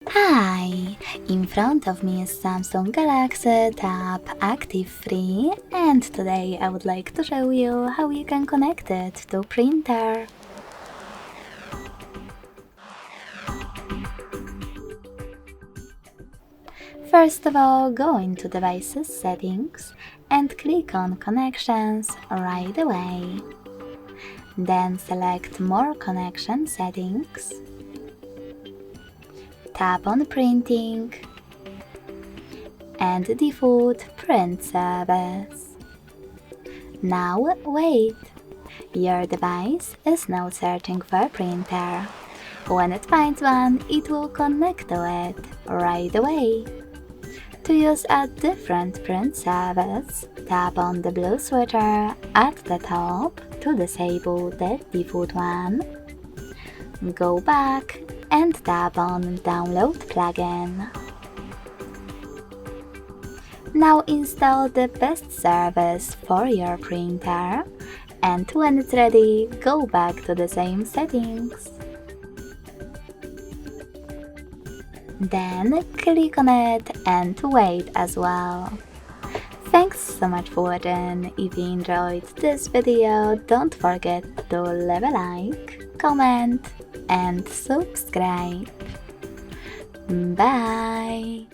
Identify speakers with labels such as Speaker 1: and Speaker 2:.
Speaker 1: Hi! In front of me is Samsung Galaxy Tab Active3 and today I would like to show you how you can connect it to printer. First of all, go into Devices Settings and click on Connections right away. Then select More Connection Settings. Tap on Printing and Default Print Service. Now wait. Your device is now searching for a printer. When it finds one, it will connect to it right away. To use a different print service, tap on the blue switcher at the top to disable the default one. Go back and tap on Download plugin. Now install the best service for your printer, and when it's ready, go back to the same settings. Then click on it and wait as well. Thanks so much for watching. If you enjoyed this video, don't forget to leave a like, comment and subscribe. Bye!